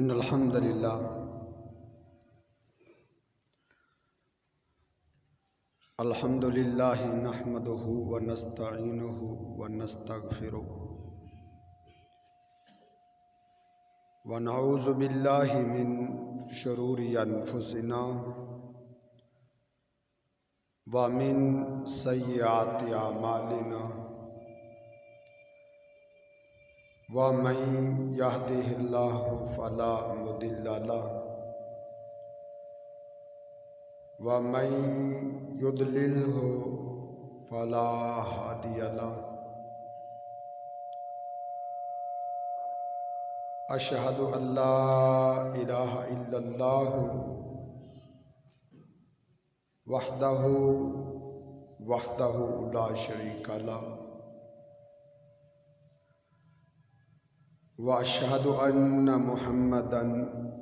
إن الحمد لله نحمده ونستعينه ونستغفره ونعوذ بالله من شرور أنفسنا ومن سيئات أعمالنا ومن يهده الله فلا مضل له ومن يضلله فلا هادي له أشهد أن لا إله إلا الله وحده لا شريك له وأشهد أن محمدا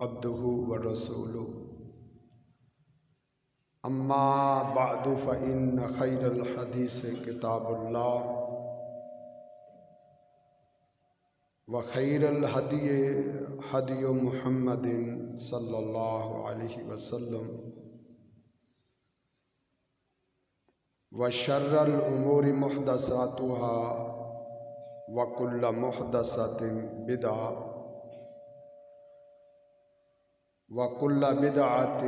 عبده ورسوله أما بعد فإن خير الحديث كتاب الله وخير الهدي هدي محمد صلى الله عليه وسلم وشر الأمور محدثاتها وكل محدثة بدعة وكل بدعة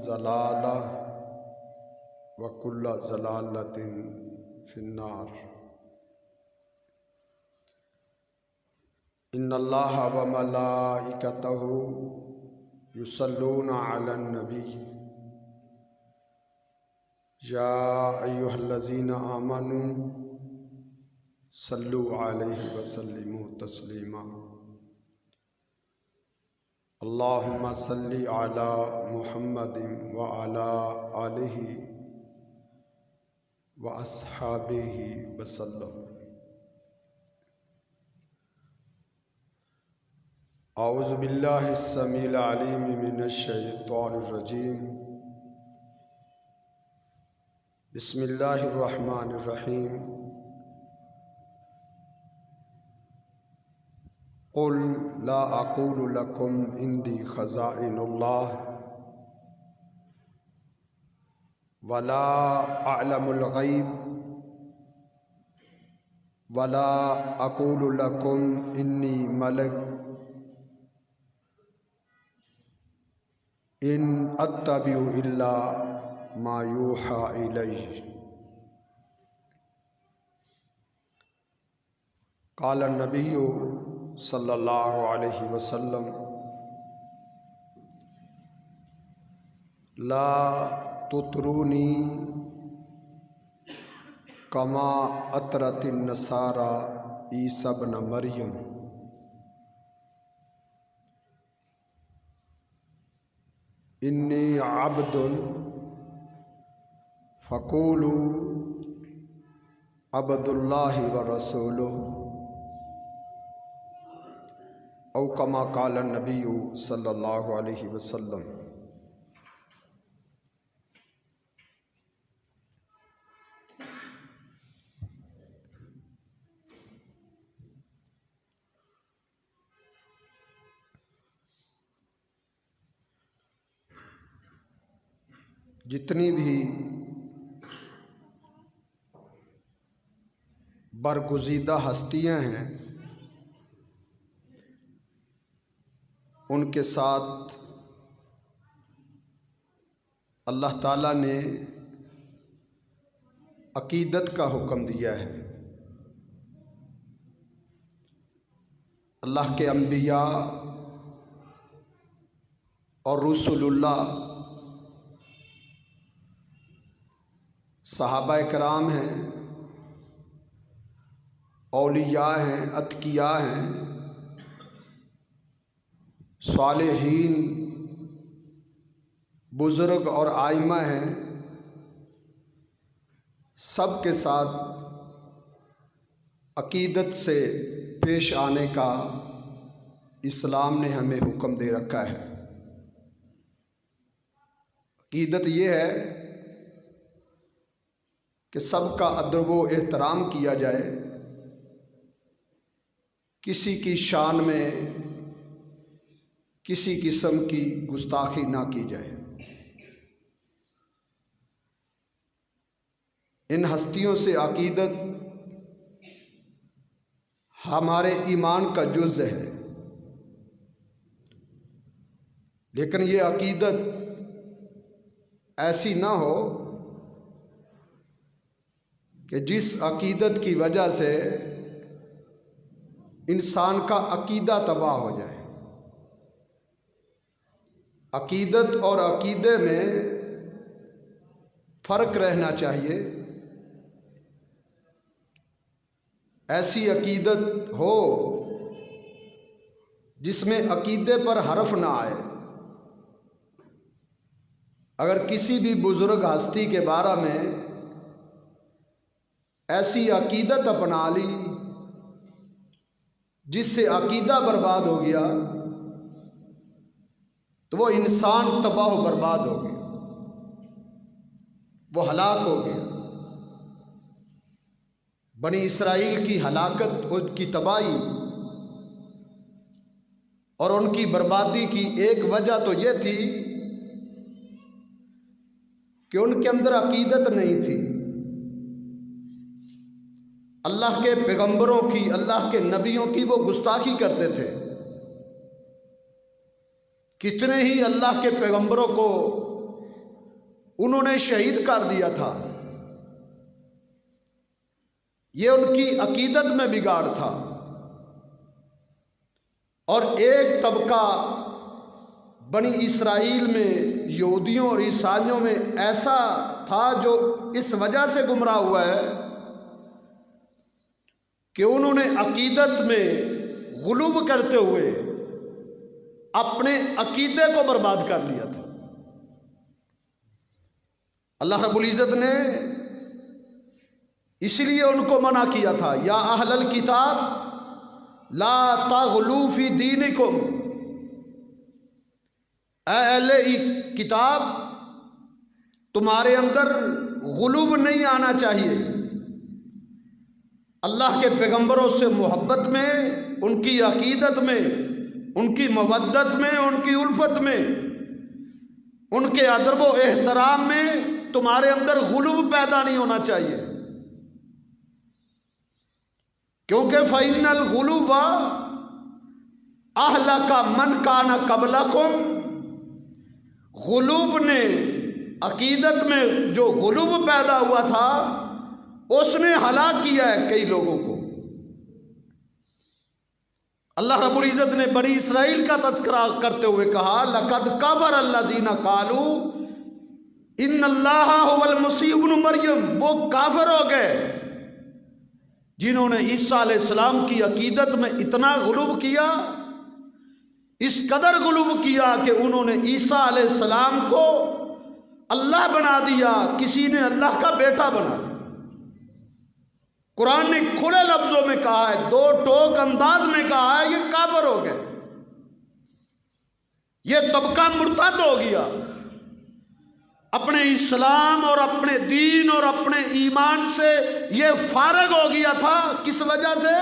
ضلالة وكل ضلالة في النار إن الله وملائكته يصلون على النبي يا أيها الذين آمنوا صلوا عليه وسلموا تسليما اللهم صل على محمد وعلى آله وأصحابه وسلم أعوذ بالله السميع العليم من الشيطان الرجيم بسم الله الرحمن الرحيم قل لا أقول لكم عندي خزائن الله ولا أعلم الغيب ولا أقول لكم إني ملك إن أتبع إلا ما يوحى إلي قال النبي صلی اللہ علیہ وسلم لا تطرونی کما اطرت النصارى عیسی ابن مریم انی عبد فقولوا عبد اللہ ورسولہ او کما قال النبی صلی اللہ علیہ وسلم۔ جتنی بھی برگزیدہ ہستیاں ہیں ان کے ساتھ اللہ تعالیٰ نے عقیدت کا حکم دیا ہے۔ اللہ کے انبیاء اور رسول اللہ صحابہ کرام ہیں، اولیاء ہیں، اتقیاء ہیں، صالحین، بزرگ اور ائمہ ہیں، سب کے ساتھ عقیدت سے پیش آنے کا اسلام نے ہمیں حکم دے رکھا ہے۔ عقیدت یہ ہے کہ سب کا ادب و احترام کیا جائے، کسی کی شان میں کسی قسم کی گستاخی نہ کی جائے۔ ان ہستیوں سے عقیدت ہمارے ایمان کا جز ہے، لیکن یہ عقیدت ایسی نہ ہو کہ جس عقیدت کی وجہ سے انسان کا عقیدہ تباہ ہو جائے۔ عقیدت اور عقیدے میں فرق رہنا چاہیے۔ ایسی عقیدت ہو جس میں عقیدے پر حرف نہ آئے۔ اگر کسی بھی بزرگ ہستی کے بارے میں ایسی عقیدت اپنا لی جس سے عقیدہ برباد ہو گیا تو وہ انسان تباہ و برباد ہو گیا، وہ ہلاک ہو گیا۔ بنی اسرائیل کی ہلاکت، ان کی تباہی اور ان کی بربادی کی ایک وجہ تو یہ تھی کہ ان کے اندر عقیدت نہیں تھی۔ اللہ کے پیغمبروں کی، اللہ کے نبیوں کی وہ گستاخی کرتے تھے۔ کتنے ہی اللہ کے پیغمبروں کو انہوں نے شہید کر دیا تھا۔ یہ ان کی عقیدت میں بگاڑ تھا۔ اور ایک طبقہ بنی اسرائیل میں، یہودیوں اور عیسائیوں میں ایسا تھا جو اس وجہ سے گمراہ ہوا ہے کہ انہوں نے عقیدت میں غلو کرتے ہوئے اپنے عقیدے کو برباد کر لیا تھا۔ اللہ رب العزت نے اس لیے ان کو منع کیا تھا، یا اہل الکتاب لا تغلوا فی دینکم، اے اہل کتاب تمہارے اندر غلو نہیں آنا چاہیے۔ اللہ کے پیغمبروں سے محبت میں، ان کی عقیدت میں، ان کی مودت میں، ان کی الفت میں، ان کے ادب و احترام میں تمہارے اندر غلو پیدا نہیں ہونا چاہیے، کیونکہ فإن الغلو أهلك من كان قبلكم، غلو نے عقیدت میں جو غلو پیدا ہوا تھا اس نے ہلاک کیا ہے کئی لوگوں کو۔ اللہ رب العزت نے بنی اسرائیل کا تذکرہ کرتے ہوئے کہا لقد کفر الذین قالوا ان اللہ هو المسیح ابن مریم، وہ کافر ہو گئے جنہوں نے عیسیٰ علیہ السلام کی عقیدت میں اتنا غلو کیا، اس قدر غلو کیا کہ انہوں نے عیسیٰ علیہ السلام کو اللہ بنا دیا، کسی نے اللہ کا بیٹا بنا دیا۔ قرآن نے کھلے لفظوں میں کہا ہے، دو ٹوک انداز میں کہا ہے، یہ کافر ہو گئے، یہ طبقہ مرتد ہو گیا، اپنے اسلام اور اپنے دین اور اپنے ایمان سے یہ فارغ ہو گیا تھا۔ کس وجہ سے؟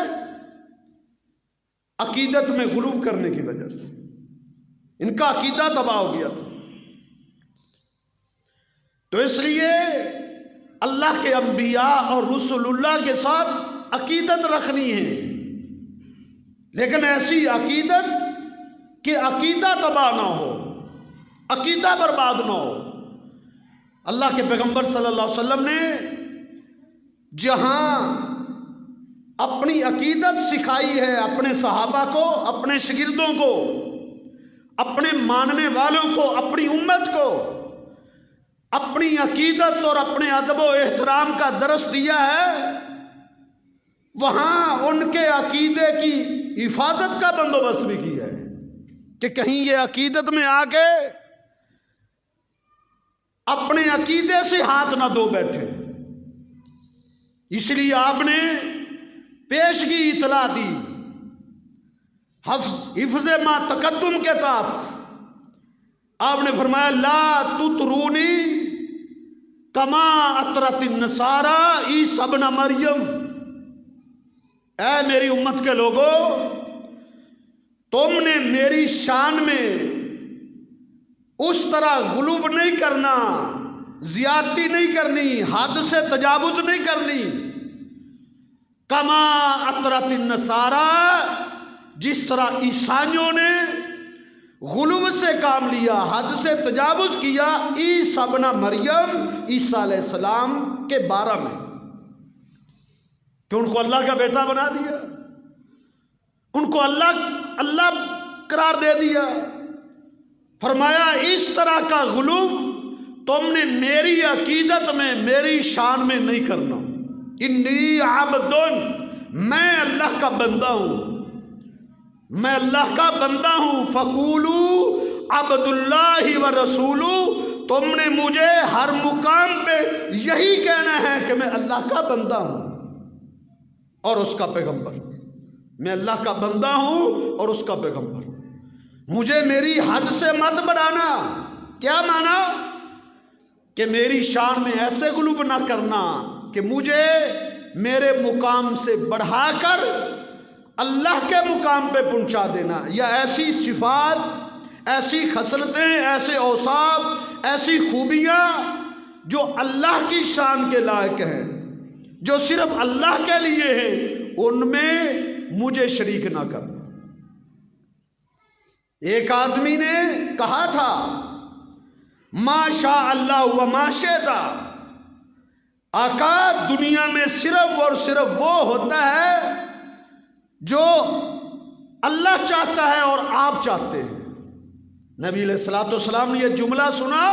عقیدت میں غلو کرنے کی وجہ سے ان کا عقیدہ تباہ ہو گیا تھا۔ تو اس لیے اللہ کے انبیاء اور رسول اللہ کے ساتھ عقیدت رکھنی ہے، لیکن ایسی عقیدت کہ عقیدہ تباہ نہ ہو، عقیدہ برباد نہ ہو۔ اللہ کے پیغمبر صلی اللہ علیہ وسلم نے جہاں اپنی عقیدت سکھائی ہے اپنے صحابہ کو، اپنے شاگردوں کو، اپنے ماننے والوں کو، اپنی امت کو اپنی عقیدت اور اپنے ادب و احترام کا درس دیا ہے، وہاں ان کے عقیدے کی حفاظت کا بندوبست بھی کیا ہے کہ کہیں یہ عقیدت میں آ کے اپنے عقیدے سے ہاتھ نہ دھو بیٹھے۔ اس لیے آپ نے پیشگی اطلاع دی، حفظ ما تقدم کے تحت آپ نے فرمایا لا تطرونی کما اطرت النصارى عیسی ابن مریم، اے میری امت کے لوگوں تم نے میری شان میں اس طرح غلو نہیں کرنا، زیادتی نہیں کرنی، حد سے تجاوز نہیں کرنی، کما اطرت النصارى، جس طرح عیسائیوں نے غلو سے کام لیا، حد سے تجاوز کیا عیسیٰ ابن مریم، عیسیٰ علیہ السلام کے بارے میں، کہ ان کو اللہ کا بیٹا بنا دیا، ان کو اللہ قرار دے دیا۔ فرمایا اس طرح کا غلو تم نے میری عقیدت میں، میری شان میں نہیں کرنا۔ انی عبد، میں اللہ کا بندہ ہوں، میں اللہ کا بندہ ہوں۔ فقولوا عبد اللہ و رسولو، تم نے مجھے ہر مقام پہ یہی کہنا ہے کہ میں اللہ کا بندہ ہوں اور اس کا پیغمبر، میں اللہ کا بندہ ہوں اور اس کا پیغمبر، مجھے میری حد سے مت بڑھانا۔ کیا مانا؟ کہ میری شان میں ایسے غلو نہ کرنا کہ مجھے میرے مقام سے بڑھا کر اللہ کے مقام پہ پہنچا دینا، یا ایسی صفات، ایسی خصلتیں، ایسے اوصاف، ایسی خوبیاں جو اللہ کی شان کے لائق ہیں، جو صرف اللہ کے لیے ہیں، ان میں مجھے شریک نہ کرنا۔ ایک آدمی نے کہا تھا ما شاء اللہ و ما شئت، آقا دنیا میں صرف اور صرف وہ ہوتا ہے جو اللہ چاہتا ہے اور آپ چاہتے ہیں۔ نبی علیہ الصلوۃ والسلام نے یہ جملہ سنا،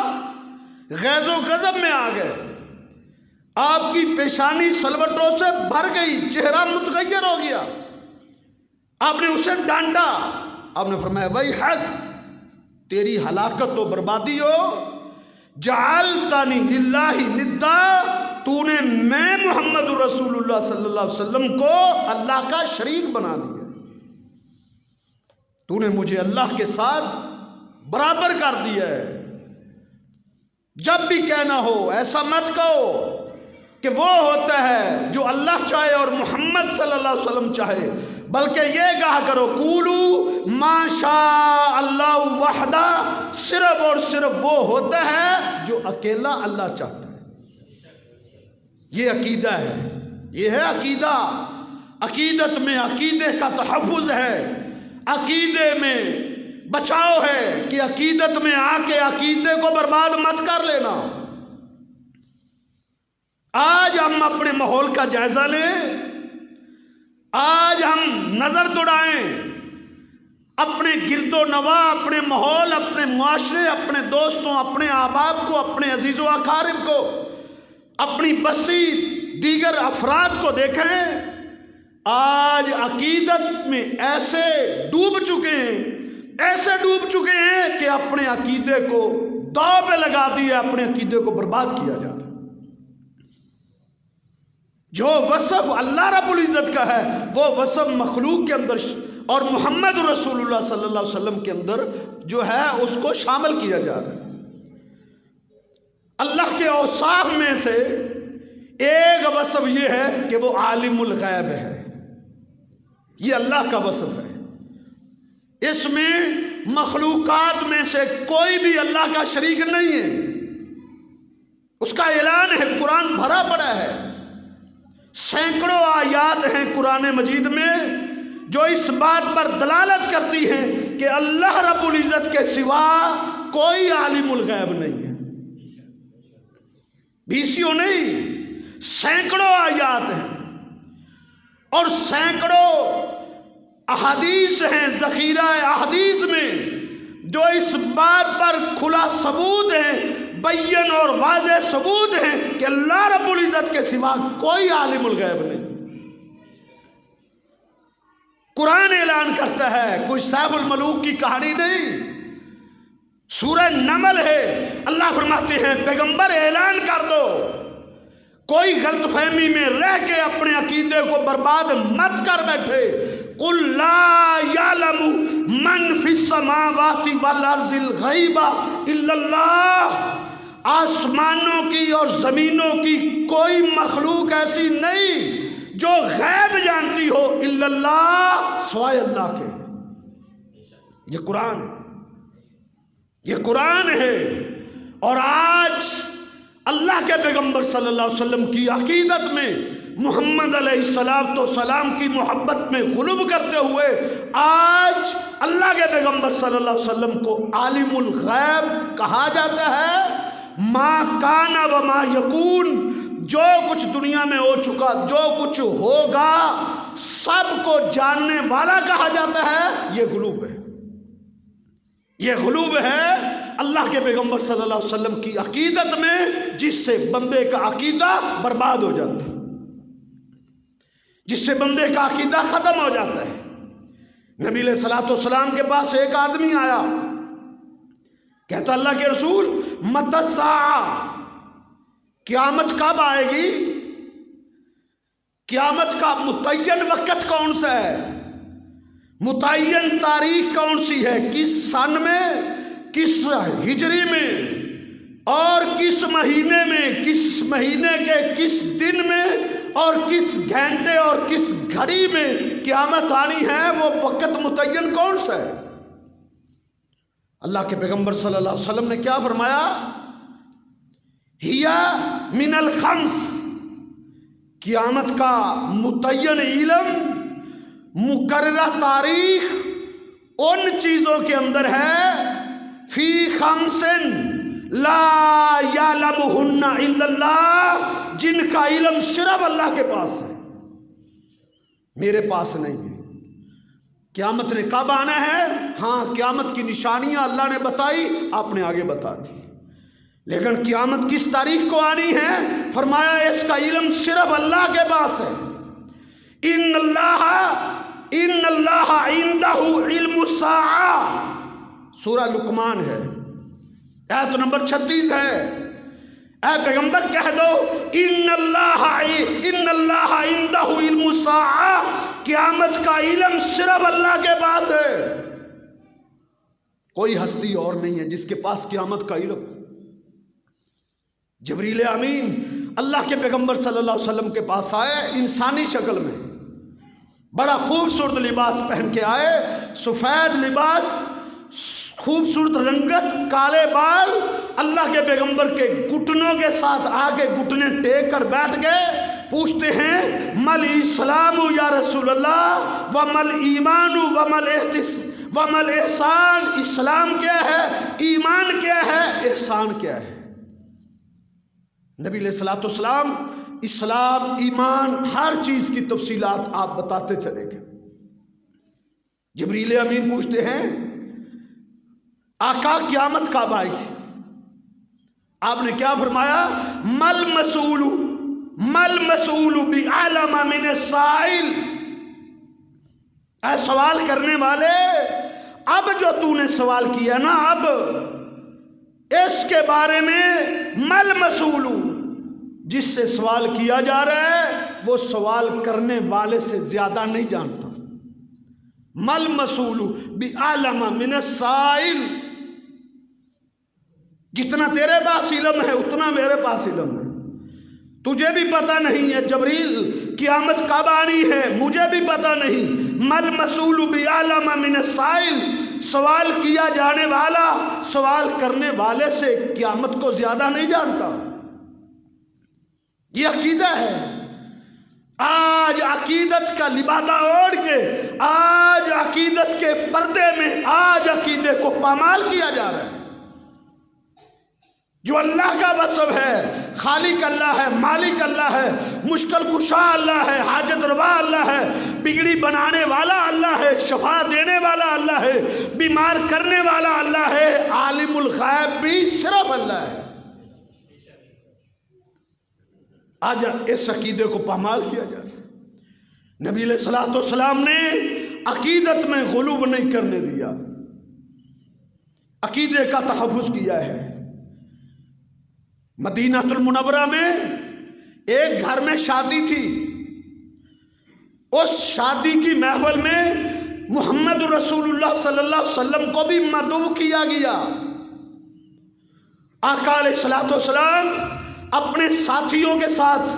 غیظ و غضب میں آ گئے، آپ کی پیشانی سلوٹوں سے بھر گئی، چہرہ متغیر ہو گیا، آپ نے اسے ڈانٹا، آپ نے فرمایا بھائی حق، تیری ہلاکت و بربادی ہو، جعلتنی للہ ندا، تو نے میں محمد رسول اللہ صلی اللہ علیہ وسلم کو اللہ کا شریک بنا دیا، تو نے مجھے اللہ کے ساتھ برابر کر دیا ہے۔ جب بھی کہنا ہو ایسا مت کہو کہ وہ ہوتا ہے جو اللہ چاہے اور محمد صلی اللہ علیہ وسلم چاہے، بلکہ یہ کہا کرو قولو ما شاء اللہ وحدہ، صرف اور صرف وہ ہوتا ہے جو اکیلا اللہ چاہتا ہے۔ یہ عقیدہ ہے، یہ ہے عقیدہ۔ عقیدت میں عقیدے کا تحفظ ہے، عقیدے میں بچاؤ ہے، کہ عقیدت میں آ کے عقیدے کو برباد مت کر لینا۔ آج ہم اپنے ماحول کا جائزہ لیں، آج ہم نظر دوڑائیں اپنے گرد و نواح، اپنے ماحول، اپنے معاشرے، اپنے دوستوں، اپنے احباب کو، اپنے عزیز و اقارب کو، اپنی بستی، دیگر افراد کو دیکھیں۔ آج عقیدت میں ایسے ڈوب چکے ہیں، ایسے ڈوب چکے ہیں کہ اپنے عقیدے کو داؤ پہ لگا دیا، اپنے عقیدے کو برباد کیا جا رہا ہے۔ جو وصف اللہ رب العزت کا ہے وہ وصف مخلوق کے اندر اور محمد رسول اللہ صلی اللہ علیہ وسلم کے اندر جو ہے اس کو شامل کیا جا رہا ہے۔ اللہ کے اوصاف میں سے ایک وصف یہ ہے کہ وہ عالم الغیب ہے، یہ اللہ کا وصف ہے۔ اس میں مخلوقات میں سے کوئی بھی اللہ کا شریک نہیں ہے، اس کا اعلان ہے، قرآن بھرا پڑا ہے، سینکڑوں آیات ہیں قرآن مجید میں جو اس بات پر دلالت کرتی ہیں کہ اللہ رب العزت کے سوا کوئی عالم الغیب نہیں ہے۔ بیسیوں نہیں، سینکڑوں آیات ہیں اور سینکڑوں احادیث ہیں، ذخیرہ احادیث میں جو اس بات پر کھلا ثبوت ہے، بین اور واضح ثبوت ہے کہ اللہ رب العزت کے سوا کوئی عالم الغیب نہیں۔ قرآن اعلان کرتا ہے، کوئی سیف الملوک کی کہانی نہیں، سورہ نمل ہے، اللہ فرماتے ہیں پیغمبر اعلان کر دو، کوئی غلط فہمی میں رہ کے اپنے عقیدے کو برباد مت کر بیٹھے۔ قل لا یعلم من فی السماوات والارض الغیب الا اللہ، آسمانوں کی اور زمینوں کی کوئی مخلوق ایسی نہیں جو غیب جانتی ہو الا اللہ، سوائے اللہ کے۔ یہ قرآن، یہ قرآن ہے۔ اور آج اللہ کے پیغمبر صلی اللہ علیہ وسلم کی عقیدت میں، محمد علیہ السلام کی محبت میں غلو کرتے ہوئے آج اللہ کے پیغمبر صلی اللہ علیہ وسلم کو عالم الغیب کہا جاتا ہے۔ ما کان و ما یکون، جو کچھ دنیا میں ہو چکا، جو کچھ ہوگا، سب کو جاننے والا کہا جاتا ہے۔ یہ غلوب ہے، یہ غلوب ہے اللہ کے پیغمبر صلی اللہ علیہ وسلم کی عقیدت میں، جس سے بندے کا عقیدہ برباد ہو جاتا ہے، جس سے بندے کا عقیدہ ختم ہو جاتا ہے۔ نبی علیہ الصلوۃ والسلام کے پاس ایک آدمی آیا، کہتا اللہ کے رسول متی الساعہ، قیامت کب آئے گی؟ قیامت کا متعین وقت کون سا ہے؟ متعین تاریخ کون سی ہے؟ کس سن میں، کس ہجری میں، اور کس مہینے میں، کس مہینے کے کس دن میں، اور کس گھنٹے اور کس گھڑی میں قیامت آنی ہے؟ وہ وقت متعین کون سا ہے؟ اللہ کے پیغمبر صلی اللہ علیہ وسلم نے کیا فرمایا؟ ہیا من الخمس، قیامت کا متعین علم، مقررہ تاریخ ان چیزوں کے اندر ہے، فی خمسن لا یعلمہن الا اللہ، جن کا علم صرف اللہ کے پاس ہے، میرے پاس نہیں ہے۔ قیامت نے کب آنا ہے؟ ہاں، قیامت کی نشانیاں اللہ نے بتائی، آپ نے آگے بتا دی، لیکن قیامت کس تاریخ کو آنی ہے؟ فرمایا اس کا علم صرف اللہ کے پاس ہے۔ ان اللہ عنده علم الساعہ، سورہ لقمان ہے، آیت نمبر 36 ہے۔ اے پیغمبر کہہ دو ان اللہ عنده علم الساعہ، قیامت کا علم صرف اللہ کے پاس ہے، کوئی ہستی اور نہیں ہے جس کے پاس قیامت کا علم۔ جبریل امین اللہ کے پیغمبر صلی اللہ علیہ وسلم کے پاس آئے انسانی شکل میں، بڑا خوبصورت لباس پہن کے آئے، سفید لباس، خوبصورت رنگت، کالے بال، اللہ کے پیغمبر کے گھٹنوں کے ساتھ آگے گھٹنے ٹیک کر بیٹھ گئے، پوچھتے ہیں مل اسلام یا رسول اللہ، ومل ایمان ومل احسان، اسلام کیا ہے، ایمان کیا ہے، احسان کیا ہے؟ نبی علیہ الصلوۃ والسلام اسلام، ایمان، ہر چیز کی تفصیلات آپ بتاتے چلے گئے۔ جبریل امین پوچھتے ہیں آقا قیامت کب آئے گی؟ آپ نے کیا فرمایا؟ مل مسئول بعلم من السائل، اے سوال کرنے والے، اب جو تو نے سوال کیا نا، اب اس کے بارے میں مل مسئول، جس سے سوال کیا جا رہا ہے وہ سوال کرنے والے سے زیادہ نہیں جانتا۔ مل مسئول بعلم من السائل، جتنا تیرے پاس علم ہے اتنا میرے پاس علم ہے، تجھے بھی پتہ نہیں ہے جبریل قیامت کب آنی ہے، مجھے بھی پتہ نہیں۔ مل مسئول بعلم من السائل، سوال کیا جانے والا سوال کرنے والے سے قیامت کو زیادہ نہیں جانتا۔ یہ عقیدہ ہے۔ آج عقیدت کا لبادہ اوڑھ کے، آج عقیدت کے پردے میں، آج عقیدے کو پامال کیا جا رہا ہے۔ جو اللہ کا وصف ہے، خالق اللہ ہے، مالک اللہ ہے، مشکل کشا اللہ ہے، حاجت روا اللہ ہے، بگڑی بنانے والا اللہ ہے، شفا دینے والا اللہ ہے، بیمار کرنے والا اللہ ہے، عالم الغیب بھی صرف اللہ ہے۔ آج اس عقیدے کو پامال کیا جا رہا ہے۔ نبی علیہ الصلوۃ والسلام نے عقیدت میں غلو نہیں کرنے دیا، عقیدے کا تحفظ کیا ہے۔ مدینہ المنورہ میں ایک گھر میں شادی تھی، اس شادی کی محفل میں محمد رسول اللہ صلی اللہ علیہ وسلم کو بھی مدعو کیا گیا۔ آقا علیہ الصلوۃ والسلام اپنے ساتھیوں کے ساتھ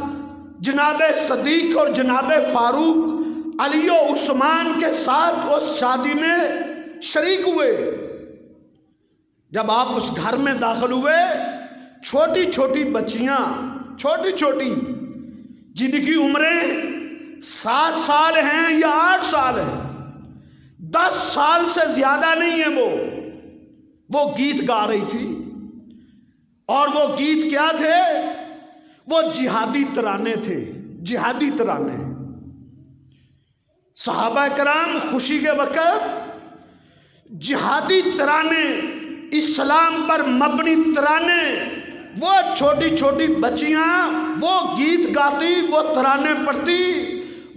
جناب صدیق اور جناب فاروق، علی و عثمان کے ساتھ اس شادی میں شریک ہوئے. جب آپ اس گھر میں داخل ہوئے، چھوٹی چھوٹی بچیاں، چھوٹی چھوٹی، جن کی عمریں 7 سال ہیں یا 8 سال ہیں، 10 سال سے زیادہ نہیں ہیں، وہ گیت گا رہی تھی. اور وہ گیت کیا تھے؟ وہ جہادی ترانے تھے، جہادی ترانے. صحابہ کرام خوشی کے وقت جہادی ترانے، اسلام پر مبنی ترانے، وہ چھوٹی چھوٹی بچیاں وہ گیت گاتی، وہ ترانے پڑھتی،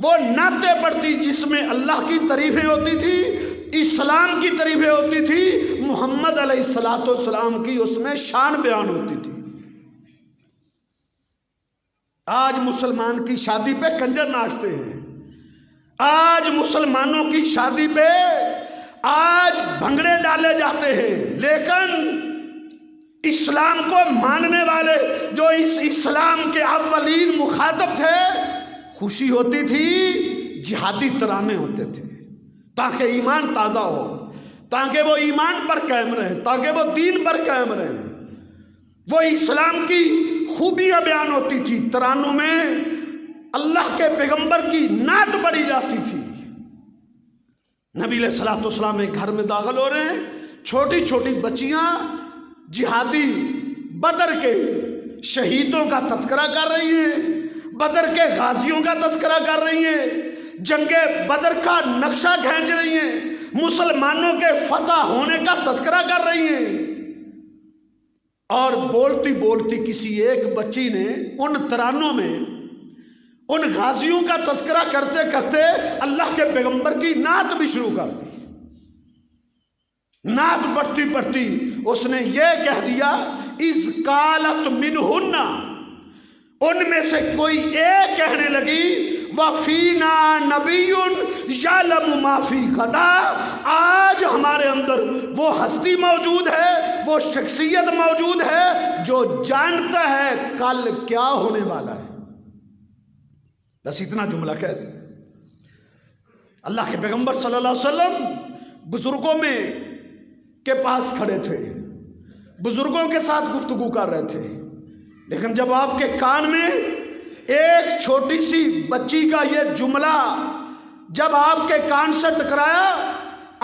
وہ نعتیں پڑھتی، جس میں اللہ کی تعریفیں ہوتی تھی، اسلام کی تعریفیں ہوتی تھی، محمد علیہ السلام کی اس میں شان بیان ہوتی تھی. آج مسلمان کی شادی پہ کنجر ناچتے ہیں، آج مسلمانوں کی شادی پہ آج بھنگڑے ڈالے جاتے ہیں، لیکن اسلام کو ماننے والے جو اس اسلام کے اولین مخاطب تھے، خوشی ہوتی تھی، جہادی ترانے ہوتے تھے تاکہ ایمان تازہ ہو، تاکہ وہ ایمان پر قائم رہے، تاکہ وہ دین پر قائم رہے. وہ اسلام کی خوبیاں بیان ہوتی تھی، ترانوں میں اللہ کے پیغمبر کی نعت پڑھی جاتی تھی. نبی علیہ الصلوۃ والسلام ایک گھر میں داخل ہو رہے ہیں، چھوٹی چھوٹی بچیاں جہادی بدر کے شہیدوں کا تذکرہ کر رہی ہیں، بدر کے غازیوں کا تذکرہ کر رہی ہیں، جنگ بدر کا نقشہ کھینچ رہی ہیں، مسلمانوں کے فتح ہونے کا تذکرہ کر رہی ہیں. اور بولتی بولتی کسی ایک بچی نے ان ترانوں میں ان غازیوں کا تذکرہ کرتے کرتے اللہ کے پیغمبر کی نعت بھی شروع کر دی. نعت پڑھتی پڑھتی اس نے یہ کہہ دیا، اذ قالت منہن، ان میں سے کوئی ایک کہنے لگی، وفینا نبی یعلم ما فی غدا، آج ہمارے اندر وہ ہستی موجود ہے، وہ شخصیت موجود ہے جو جانتا ہے کل کیا ہونے والا ہے. بس اتنا جملہ کہہ دیں. اللہ کے پیغمبر صلی اللہ علیہ وسلم بزرگوں میں کے پاس کھڑے تھے، بزرگوں کے ساتھ گفتگو کر رہے تھے، لیکن جب آپ کے کان میں ایک چھوٹی سی بچی کا یہ جملہ جب آپ کے کان سے ٹکرایا،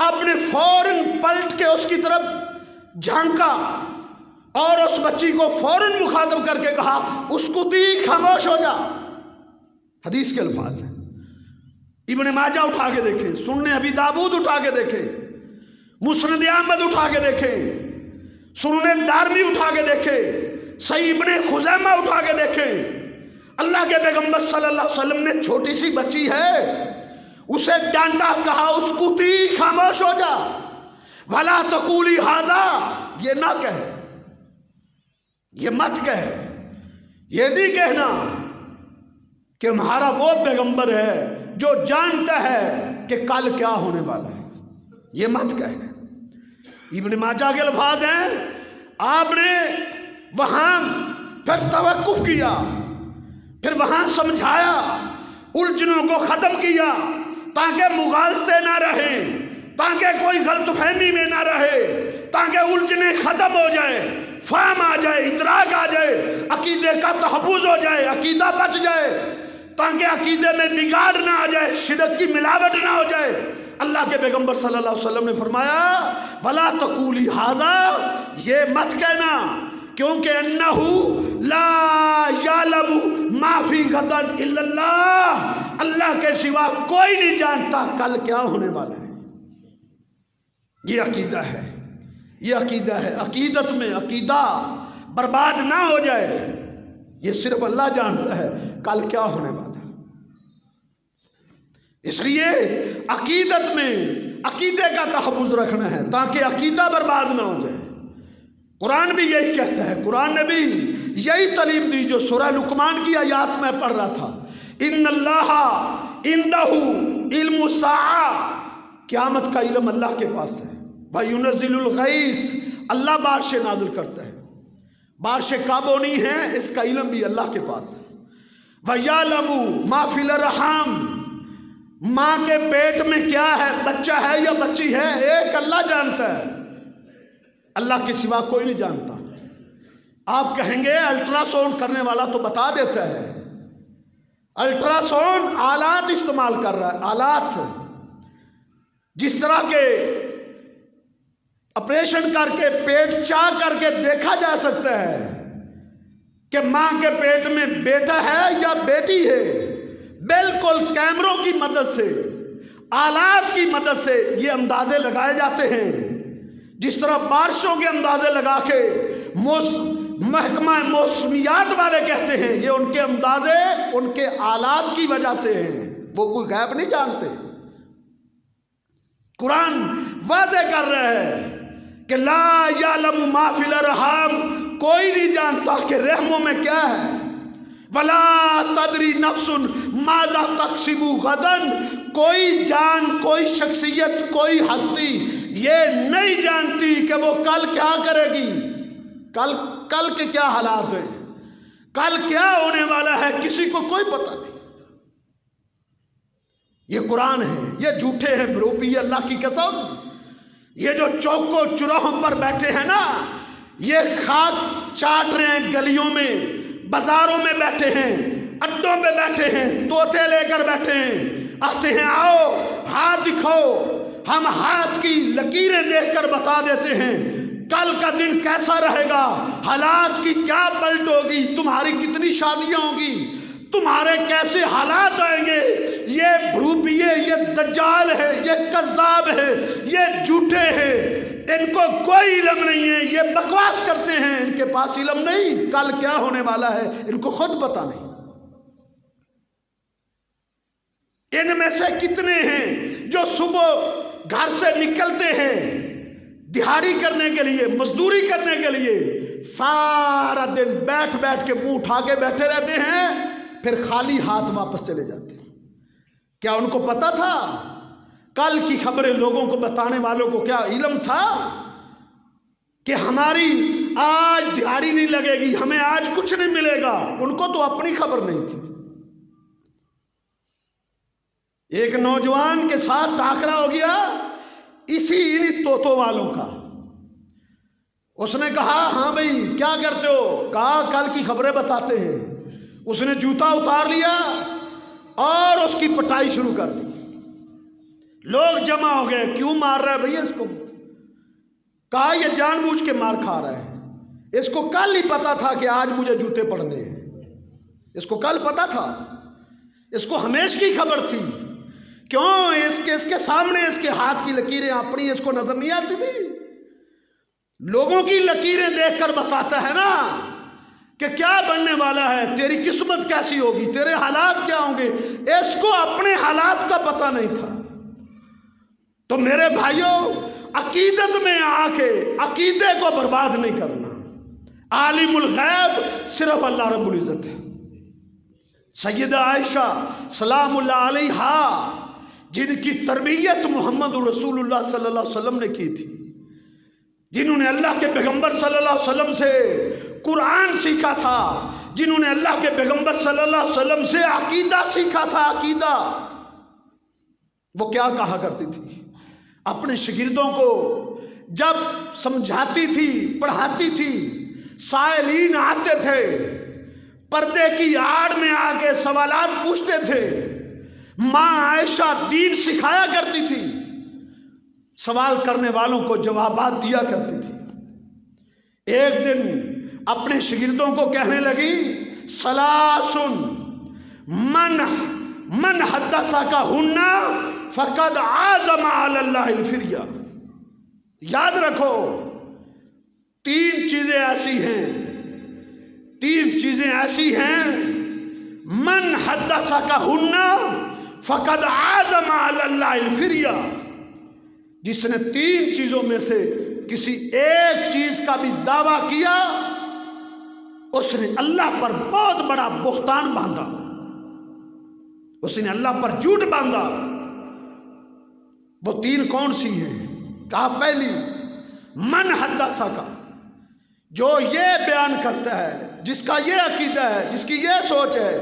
آپ نے فوراً پلٹ کے اس کی طرف جھانکا اور اس بچی کو فوراً مخاطب کر کے کہا، اسکتی، خاموش ہو جا. حدیث کے الفاظ ہیں. ابن ماجہ اٹھا کے دیکھیں، سنن ابی داؤد اٹھا کے دیکھیں، مسند احمد اٹھا کے دیکھیں، سنن دارمی اٹھا کے دیکھیں، صحیح ابن خزیمہ اٹھا کے دیکھیں. اللہ کے پیغمبر صلی اللہ علیہ وسلم نے چھوٹی سی بچی ہے اسے ڈانٹا، کہا اسکتی، خاموش ہو جا، ولا تقولی ھذا، یہ نہ کہے، یہ مت کہے، یہ نہیں کہنا کہ ہمارا وہ پیغمبر ہے جو جانتا ہے کہ کل کیا ہونے والا ہے، یہ مت کہے. ابن ماجہ کے الفاظ ہیں، آپ نے وہاں پھر توقف کیا، پھر وہاں سمجھایا، الجھنوں کو ختم کیا تاکہ مغالطے نہ رہیں، تاکہ کوئی غلط فہمی میں نہ رہے، تاکہ الجھنیں ختم ہو جائے، فہم آ جائے، ادراک آ جائے، عقیدے کا تحفظ ہو جائے، عقیدہ بچ جائے، تاکہ عقیدے میں بگاڑ نہ آ جائے، شرک کی ملاوٹ نہ ہو جائے. اللہ کے پیغمبر صلی اللہ علیہ وسلم نے فرمایا، ولا تقولی ھذا، یہ مت کہنا، کیونکہ انہ لا یعلم ما فی غد الا اللہ، اللہ کے سوا کوئی نہیں جانتا کل کیا ہونے والا ہے. یہ عقیدہ ہے، یہ عقیدہ ہے. عقیدت میں عقیدہ برباد نہ ہو جائے، یہ صرف اللہ جانتا ہے کل کیا ہونے والا ہے. اس لیے عقیدت میں عقیدے کا تحفظ رکھنا ہے تاکہ عقیدہ برباد نہ ہو جائے. قرآن بھی یہی کہتا ہے، قرآن نے بھی یہی تعلیم دی جو سورہ لقمان کی آیات میں پڑھ رہا تھا، ان اللہ عندہ علم الساعہ، قیامت کا علم اللہ کے پاس ہے. وَيُنَزِّلُ الْغَيْثَ، اللہ بارشیں نازل کرتا ہے، بارشیں کب ہونی ہیں اس کا علم بھی اللہ کے پاس ہے. وَيَعْلَمُ مَا فِي الْأَرْحَامِ، ماں کے پیٹ میں کیا ہے، بچہ ہے یا بچی ہے، ایک اللہ جانتا ہے، اللہ کے سوا کوئی نہیں جانتا۔ آپ کہیں گے الٹرا ساؤنڈ کرنے والا تو بتا دیتا ہے، الٹرا ساؤنڈ آلات استعمال کر رہا ہے، آلات جس طرح کے آپریشن کر کے پیٹ چاک کر کے دیکھا جا سکتا ہے کہ ماں کے پیٹ میں بیٹا ہے یا بیٹی ہے، بالکل کیمروں کی مدد سے، آلات کی مدد سے یہ اندازے لگائے جاتے ہیں، جس طرح بارشوں کے اندازے لگا کے محکمہ موسمیات والے کہتے ہیں یہ ان کے اندازے ان کے آلات کی وجہ سے ہیں، وہ کوئی غیب نہیں جانتے۔ قرآن واضح کر رہا ہے کہ لا یعلم ما فی الارحام، کوئی نہیں جانتا کہ رحموں میں کیا ہے، ولا تدری نفس ماذا تکسب غدا، کوئی جان، کوئی شخصیت، کوئی ہستی یہ نہیں جانتی کہ وہ کل کیا کرے گی، کل کے کیا حالات ہیں، کل کیا ہونے والا ہے، کسی کو کوئی پتہ نہیں۔ یہ قرآن ہے، یہ جھوٹے ہیں بروپی، اللہ کی قسم، یہ جو چوکوں چوراہوں پر بیٹھے ہیں نا، یہ خاک چاٹ رہے ہیں، گلیوں میں بازاروں میں بیٹھے ہیں، اڈوں میں بیٹھے ہیں، طوطے لے کر بیٹھے ہیں، آتے ہیں آؤ ہاتھ دکھاؤ، ہم ہاتھ کی لکیریں دیکھ کر بتا دیتے ہیں کل کا دن کیسا رہے گا، حالات کی کیا پلٹ ہوگی، تمہاری کتنی شادیاں ہوں گی، تمہارے کیسے حالات آئیں گے۔ یہ بھروپیے، یہ دجال ہے، یہ کذاب ہے، یہ جھوٹے ہیں، ان کو کوئی علم نہیں ہے، یہ بکواس کرتے ہیں، ان کے پاس علم نہیں کل کیا ہونے والا ہے، ان کو خود پتہ نہیں۔ ان میں سے کتنے ہیں جو صبح گھر سے نکلتے ہیں دہاڑی کرنے کے لیے، مزدوری کرنے کے لیے، سارا دن بیٹھ بیٹھ کے منہ اٹھا کے بیٹھے رہتے ہیں، پھر خالی ہاتھ واپس چلے جاتے ہیں۔ کیا ان کو پتا تھا؟ کل کی خبریں لوگوں کو بتانے والوں کو کیا علم تھا کہ ہماری آج دہاڑی نہیں لگے گی، ہمیں آج کچھ نہیں ملے گا؟ ان کو تو اپنی خبر نہیں تھی۔ ایک نوجوان کے ساتھ ٹاکرا ہو گیا انہی طوطوں والوں کا۔ اس نے کہا ہاں بھائی کیا کرتے ہو؟ کہا کل کی خبریں بتاتے ہیں۔ اس نے جوتا اتار لیا اور اس کی پٹائی شروع کر دی۔ لوگ جمع ہو گئے، کیوں مار رہا ہے بھئی اس کو؟ کہا یہ جان بوجھ کے مار کھا رہا ہے، اس کو کل ہی پتا تھا کہ آج مجھے جوتے پڑنے ہیں، اس کو کل پتا تھا، اس کو ہمیشہ کی خبر تھی۔ کیوں؟ اس کے سامنے اس کے ہاتھ کی لکیریں اپنی اس کو نظر نہیں آتی تھی؟ لوگوں کی لکیریں دیکھ کر بتاتا ہے نا کہ کیا بننے والا ہے، تیری قسمت کیسی ہوگی، تیرے حالات کیا ہوں گے۔ اس کو اپنے حالات کا پتہ نہیں تھا۔ تو میرے بھائیوں، عقیدت میں آ کے عقیدے کو برباد نہیں کرنا۔ عالم الغیب صرف اللہ رب العزت ہے۔ سیدہ عائشہ سلام اللہ علیہا جن کی تربیت محمد رسول اللہ صلی اللہ علیہ وسلم نے کی تھی، جنہوں نے اللہ کے پیغمبر صلی اللہ علیہ وسلم سے قرآن سیکھا تھا، جنہوں نے اللہ کے پیغمبر صلی اللہ علیہ وسلم سے عقیدہ سیکھا تھا، عقیدہ، وہ کیا کہا کرتی تھی؟ اپنے شاگردوں کو جب سمجھاتی تھی، پڑھاتی تھی، سائلین آتے تھے، پردے کی آڑ میں آ کے سوالات پوچھتے تھے، ماں عائشہ دین سکھایا کرتی تھی، سوال کرنے والوں کو جوابات دیا کرتی تھی۔ ایک دن اپنے شاگردوں کو کہنے لگی سلاسن من حدثکہن فقد عازم علی اللہ الفریہ، یاد رکھو تین چیزیں ایسی ہیں من حدثکہن فقد عازم علی اللہ الفریہ، جس نے تین چیزوں میں سے کسی ایک چیز کا بھی دعویٰ کیا اس نے اللہ پر بہت بڑا بہتان باندھا، اس نے اللہ پر جھوٹ باندھا۔ وہ تین کون سی ہیں؟ کہا پہلی من حدثک، جو یہ بیان کرتا ہے، جس کا یہ عقیدہ ہے، جس کی یہ سوچ ہے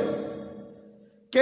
کہ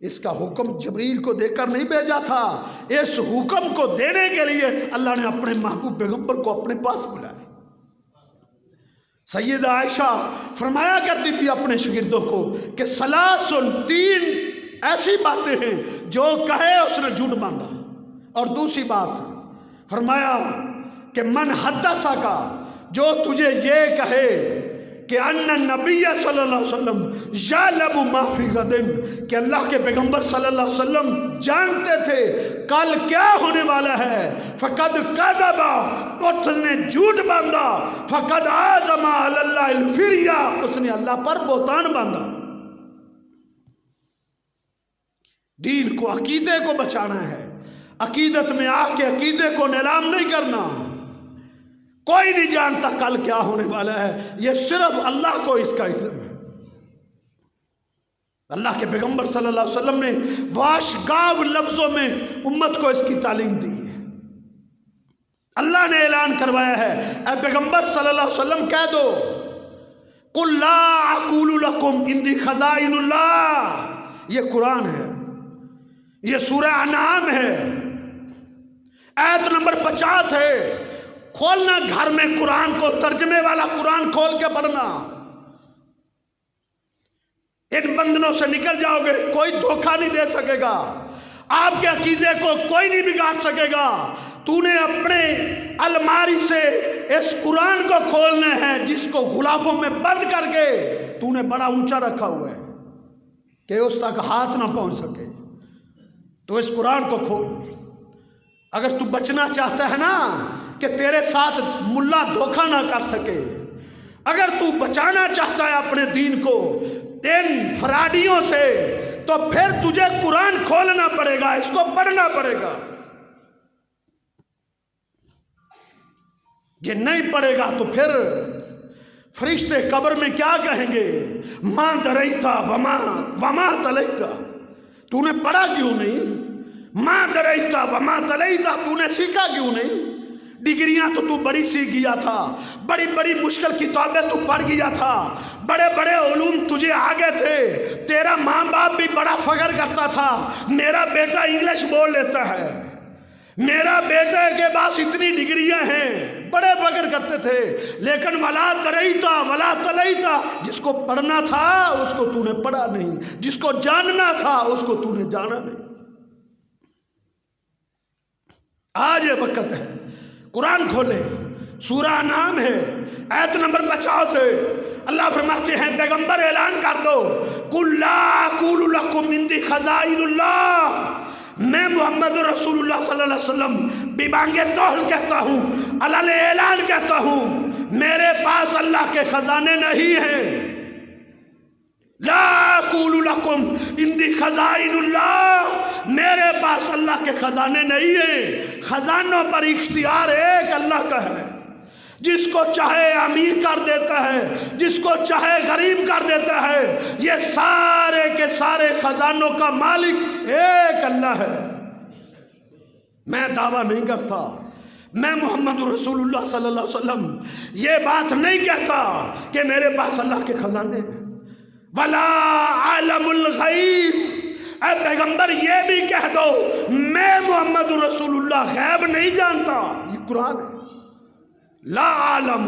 اس کا حکم جبریل کو دے کر نہیں بھیجا تھا، اس حکم کو دینے کے لیے اللہ نے اپنے محبوب پیغمبر کو اپنے پاس بلایا۔ سیدہ عائشہ فرمایا کرتی تھی اپنے شاگردوں کو کہ ثلاث، تین ایسی باتیں ہیں جو کہے اس نے جھوٹ باندھا۔ اور دوسری بات فرمایا کہ من حدثہ کا، جو تجھے یہ کہے کہ ان النبی صلی اللہ علیہ وسلم یعلم ما فی غد، کہ اللہ کے پیغمبر صلی اللہ علیہ وسلم جانتے تھے کل کیا ہونے والا ہے، فقد کذب، اس نے جھوٹ باندھا، فقد عزم علی اللہ الفریا، اس نے اللہ پر بہتان باندھا۔ دین کو، عقیدے کو بچانا ہے، عقیدت میں آ کے عقیدے کو نیلام نہیں کرنا۔ کوئی نہیں جانتا کل کیا ہونے والا ہے، یہ صرف اللہ کو اس کا علم ہے۔ اللہ کے پیغمبر صلی اللہ علیہ وسلم نے واشگاو لفظوں میں امت کو اس کی تعلیم دی ہے۔ اللہ نے اعلان کروایا ہے، اے پیغمبر صلی اللہ علیہ وسلم کہہ دو قل لا اقول لکم عندی خزائن اللہ، یہ قرآن ہے، یہ سورہ انعام ہے، آیت نمبر 50 ہے۔ کھولنا گھر میں قرآن کو، ترجمے والا قرآن کھول کے پڑھنا، ان بندنوں سے نکل جاؤ گے، کوئی دھوکہ نہیں دے سکے گا، آپ کے عقیدے کو کوئی نہیں بگاڑ سکے گا۔ تو نے اپنے الماری سے اس قرآن کو کھولنا ہے جس کو غلافوں میں بند کر کے تو نے بڑا اونچا رکھا ہوا ہے کہ اس تک ہاتھ نہ پہنچ سکے، تو اس قرآن کو کھول۔ اگر تو بچنا چاہتا ہے نا کہ تیرے ساتھ ملا دھوکہ نہ کر سکے، اگر تو بچانا چاہتا ہے اپنے دین کو ان فراڈیوں سے، تو پھر تجھے قرآن کھولنا پڑے گا، اس کو پڑھنا پڑے گا۔ یہ نہیں پڑھے گا تو پھر فرشتے قبر میں کیا کہیں گے؟ ماں دریتا وما تلیتا، تو نے پڑھا کیوں نہیں؟ ماں دریتا وما تلیتا، تو نے سیکھا کیوں نہیں؟ ڈگریاں تو بڑی سیکھ گیا تھا، بڑی بڑی مشکل کتابیں تو پڑھ گیا تھا، بڑے بڑے علوم تجھے آگے تھے، تیرا ماں باپ بھی بڑا فخر کرتا تھا میرا بیٹا انگلش بول لیتا ہے، میرا بیٹا کے پاس اتنی ڈگریاں ہیں، بڑے فخر کرتے تھے۔ لیکن ولا تریتا ولا تلیتا، جس کو پڑھنا تھا اس کو تو نے پڑھا نہیں، جس کو جاننا تھا اس کو تو نے جانا نہیں۔ آج یہ وقت ہے، قرآن کھولے، سورہ انعام ہے، آیت نمبر 50 ہے۔ اللہ فرماتے ہیں پیغمبر اعلان کر دو قل لا اقول لکم عندی خزائن اللہ، میں محمد رسول اللہ صلی اللہ علیہ وسلم ببانگ توحل کہتا ہوں، علل اعلان کہتا ہوں، میرے پاس اللہ کے خزانے نہیں ہیں۔ لا اقول لکم عندی خزائن اللہ، میرے پاس اللہ کے خزانے نہیں ہیں۔ خزانوں پر اختیار ایک اللہ کا ہے، جس کو چاہے امیر کر دیتا ہے، جس کو چاہے غریب کر دیتا ہے۔ یہ سارے کے سارے خزانوں کا مالک ایک اللہ ہے۔ میں دعویٰ نہیں کرتا، میں محمد رسول اللہ صلی اللہ علیہ وسلم یہ بات نہیں کہتا کہ میرے پاس اللہ کے خزانے ہیں۔ ولا عالم الغیب، اے پیغمبر یہ بھی کہہ دو میں محمد رسول اللہ غیب نہیں جانتا، یہ قرآن ہے۔ لا عالم،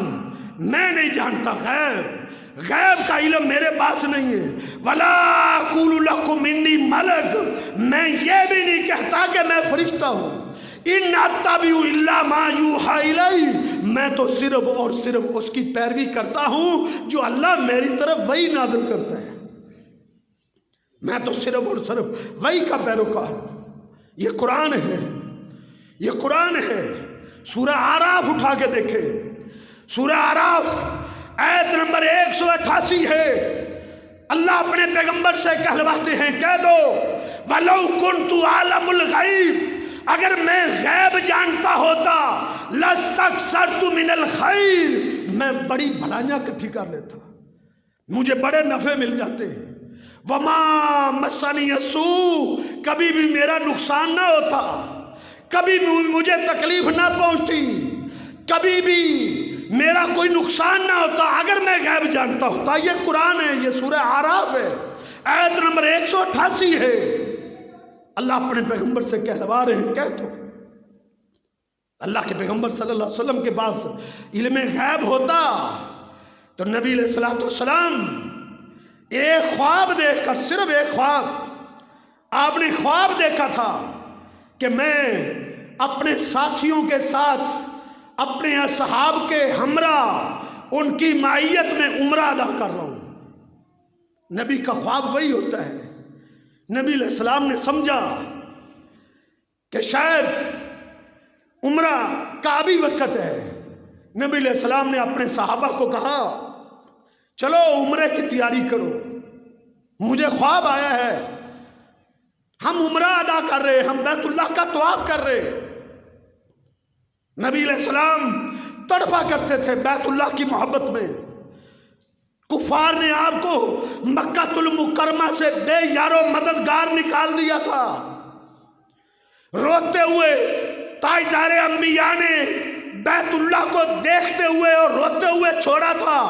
میں نہیں جانتا غیب، غیب کا علم میرے پاس نہیں ہے۔ ولا اقول لکم انی ملک، میں یہ بھی نہیں کہتا کہ میں فرشتہ ہوں۔ ان اتبع الا ما یوحی الی، میں تو صرف اور صرف اس کی پیروی کرتا ہوں جو اللہ میری طرف وحی نازل کرتا ہے، میں تو صرف اور صرف وحی کا پیروکار ہوں۔ یہ قرآن ہے، یہ قرآن ہے۔ سورہ اعراف اٹھا کے دیکھیں، سورہ اعراف آیت نمبر 188 ہے۔ اللہ اپنے پیغمبر سے کہلواتے ہیں کہہ دو وَلَوْ كُنْتُ عَالَمُ الْغَيْبِ، اگر میں غیب جانتا ہوتا لَاسْتَكْثَرْتُ مِنَ الْخَيْرِ، میں بڑی بھلائیاں اکٹھی کر لیتا، مجھے بڑے نفع مل جاتے۔ وَمَا مَسَّنِيَ السُّوءُ، کبھی بھی میرا نقصان نہ ہوتا، کبھی بھی مجھے تکلیف نہ پہنچتی، کبھی بھی میرا کوئی نقصان نہ ہوتا اگر میں غیب جانتا ہوتا۔ یہ قرآن ہے، یہ سورہ اعراف ہے، آیت نمبر 188 ہے۔ اللہ اپنے پیغمبر سے کہلوا رہے ہیں، کہہ دو۔ اللہ کے پیغمبر صلی اللہ علیہ وسلم کے پاس علم غیب ہوتا تو نبی علیہ الصلوۃ والسلام ایک خواب دیکھ کر، صرف ایک خواب، آپ نے خواب دیکھا تھا کہ میں اپنے ساتھیوں کے ساتھ، اپنے اصحاب کے ہمراہ، ان کی معیت میں عمرہ ادا کر رہا ہوں۔ نبی کا خواب وہی ہوتا ہے۔ نبی علیہ السلام نے سمجھا کہ شاید عمرہ کا بھی وقت ہے۔ نبی علیہ السلام نے اپنے صحابہ کو کہا چلو عمرے کی تیاری کرو، مجھے خواب آیا ہے، ہم عمرہ ادا کر رہے، ہم بیت اللہ کا طواف کر رہے۔ نبی علیہ السلام تڑپا کرتے تھے بیت اللہ کی محبت میں۔ کفار نے آپ کو مکہ المکرمہ سے بے یار و مددگار نکال دیا تھا۔ روتے ہوئے تاجدار انبیاء نے بیت اللہ کو دیکھتے ہوئے اور روتے ہوئے چھوڑا تھا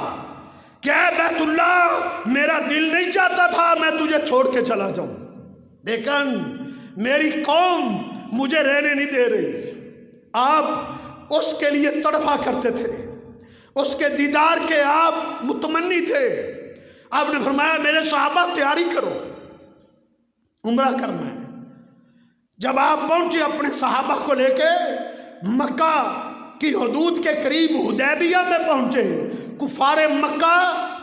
کہ اے بیت اللہ، میرا دل نہیں چاہتا تھا میں تجھے چھوڑ کے چلا جاؤں، لیکن میری قوم مجھے رہنے نہیں دے رہی۔ آپ اس کے لیے تڑپا کرتے تھے، اس کے دیدار کے آپ متمنی تھے۔ آپ نے فرمایا میرے صحابہ تیاری کرو، عمرہ کرنا ہے۔ جب آپ پہنچے اپنے صحابہ کو لے کے مکہ کی حدود کے قریب حدیبیہ میں پہنچے، کفار مکہ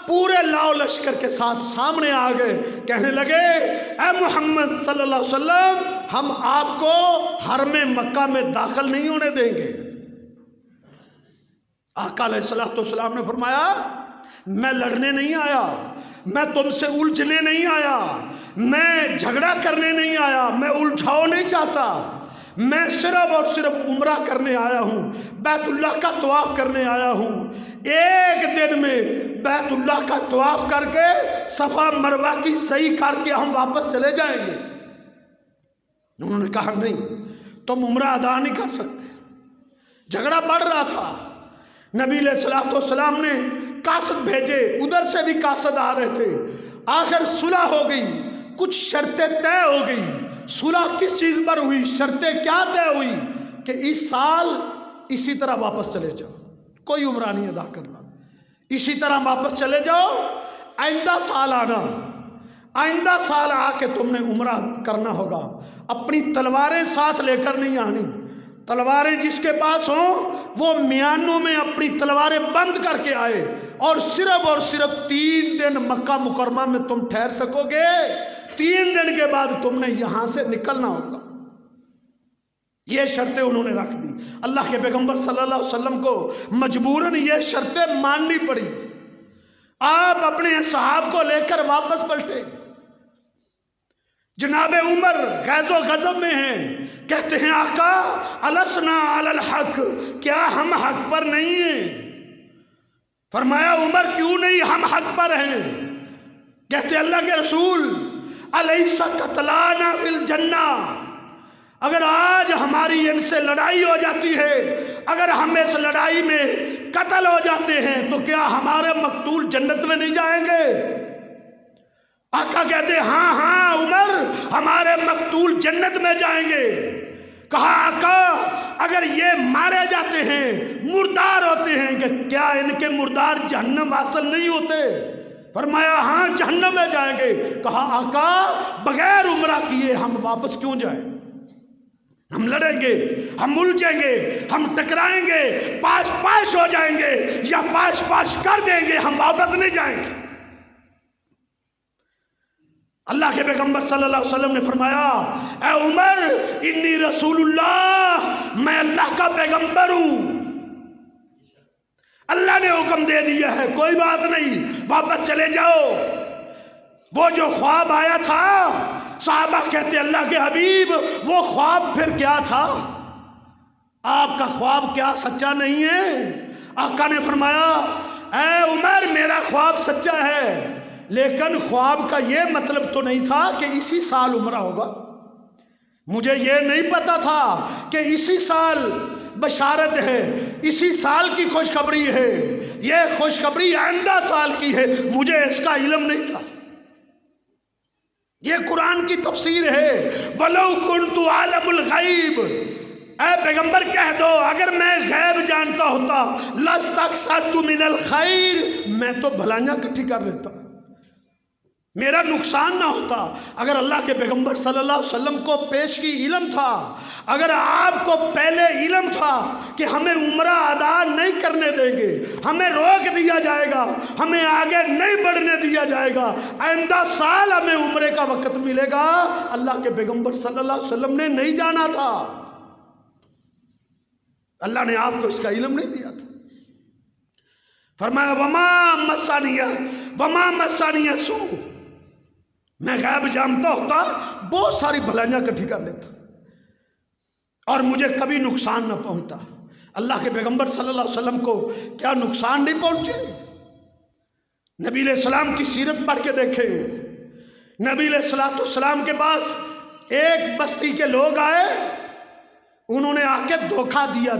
پورے لاؤ لشکر کے ساتھ سامنے آ گئے، کہنے لگے اے محمد صلی اللہ علیہ وسلم، ہم آپ کو حرم مکہ میں داخل نہیں ہونے دیں گے۔ آقا علیہ الصلوۃ والسلام نے فرمایا میں لڑنے نہیں آیا، میں تم سے الجھنے نہیں آیا، میں جھگڑا کرنے نہیں آیا، میں الجھاؤ نہیں چاہتا، میں صرف اور صرف عمرہ کرنے آیا ہوں، بیت اللہ کا طواف کرنے آیا ہوں۔ ایک دن میں بیت اللہ کا طواف کر کے صفا مروہ کی سعی کر کے ہم واپس چلے جائیں گے۔ انہوں نے کہا نہیں، تم عمرہ ادا نہیں کر سکتے۔ جھگڑا بڑھ رہا تھا۔ نبی علیہ الصلوۃ والسلام نے قاصد بھیجے، ادھر سے بھی قاصد آ رہے تھے۔ آخر صلح ہو گئی، کچھ شرطیں طے ہو گئی۔ صلح کس چیز پر ہوئی؟ شرطیں کیا طے ہوئی کہ اس سال اسی طرح واپس چلے جاؤ، کوئی عمرہ نہیں ادا کرنا، اسی طرح واپس چلے جاؤ، آئندہ سال آنا، آئندہ سال آ کے تم نے عمرہ کرنا ہوگا۔ اپنی تلواریں ساتھ لے کر نہیں آنی، تلواریں جس کے پاس ہوں وہ میانوں میں اپنی تلواریں بند کر کے آئے، اور صرف 3 دن مکہ مکرمہ میں تم ٹھہر سکو گے، 3 دن کے بعد تم نے یہاں سے نکلنا ہوگا۔ یہ شرطیں انہوں نے رکھ دی۔ اللہ کے پیغمبر صلی اللہ علیہ وسلم کو مجبوراً یہ شرطیں ماننی پڑی۔ آپ اپنے صحاب کو لے کر واپس پلٹے۔ جناب عمر غیظ و غضب میں ہیں، کہتے ہیں آقا السنا علی الحق، کیا ہم حق پر نہیں ہیں؟ فرمایا عمر کیوں نہیں، ہم حق پر ہیں۔ کہتے اللہ کے رسول الیس قتلانا فی الجنہ، اگر آج ہماری ان سے لڑائی ہو جاتی ہے، اگر ہم اس لڑائی میں قتل ہو جاتے ہیں تو کیا ہمارے مقتول جنت میں نہیں جائیں گے؟ آقا کہتے ہاں ہاں عمر، ہمارے مقتول جنت میں جائیں گے۔ کہا آقا اگر یہ مارے جاتے ہیں، مردار ہوتے ہیں، کہ کیا ان کے مردار جہنم واصل نہیں ہوتے؟ فرمایا ہاں جہنم میں جائیں گے۔ کہا آقا بغیر عمرہ کیے ہم واپس کیوں جائیں؟ ہم لڑیں گے، ہم الجھیں گے، ہم ٹکرائیں گے، پاش پاش ہو جائیں گے یا پاش پاش کر دیں گے، ہم واپس نہیں جائیں گے۔ اللہ کے پیغمبر صلی اللہ علیہ وسلم نے فرمایا اے عمر انی رسول اللہ، میں اللہ کا پیغمبر ہوں، اللہ نے حکم دے دیا ہے، کوئی بات نہیں، واپس چلے جاؤ۔ وہ جو خواب آیا تھا، صحابہ کہتے اللہ کے حبیب وہ خواب پھر کیا تھا؟ آپ کا خواب کیا سچا نہیں ہے؟ آقا نے فرمایا اے عمر میرا خواب سچا ہے، لیکن خواب کا یہ مطلب تو نہیں تھا کہ اسی سال عمرہ ہوگا۔ مجھے یہ نہیں پتا تھا کہ اسی سال بشارت ہے، اسی سال کی خوشخبری ہے، یہ خوشخبری آئندہ سال کی ہے، مجھے اس کا علم نہیں تھا۔ یہ قرآن کی تفسیر ہے. وَلَوْ كُنْتُ عَالَمُ الْغَيْبِ، اے پیغمبر کہہ دو اگر میں غیب جانتا ہوتا لَاسْتَكْثَرْتُ مِنَ الْخَيْرِ، میں تو بھلائیاں اکٹھی کر لیتا، میرا نقصان نہ ہوتا. اگر اللہ کے پیغمبر صلی اللہ علیہ وسلم کو پیش کی علم تھا، اگر آپ کو پہلے علم تھا کہ ہمیں عمرہ ادا نہیں کرنے دیں گے، ہمیں روک دیا جائے گا، ہمیں آگے نہیں بڑھنے دیا جائے گا، آئندہ سال ہمیں عمرے کا وقت ملے گا، اللہ کے پیغمبر صلی اللہ علیہ وسلم نے نہیں جانا تھا. اللہ نے آپ کو اس کا علم نہیں دیا تھا. فرمایا وما مسانیہ سوء، میں غیب جانتا ہوتا بہت ساری بھلائیاں اکٹھی کر لیتا اور مجھے کبھی نقصان نہ پہنچتا. اللہ کے پیغمبر صلی اللہ علیہ وسلم کو کیا نقصان نہیں پہنچے؟ نبی علیہ السلام کی سیرت پڑھ کے دیکھیں. نبی علیہ السلام کے پاس ایک بستی کے لوگ آئے، انہوں نے آ کے دھوکہ دیا.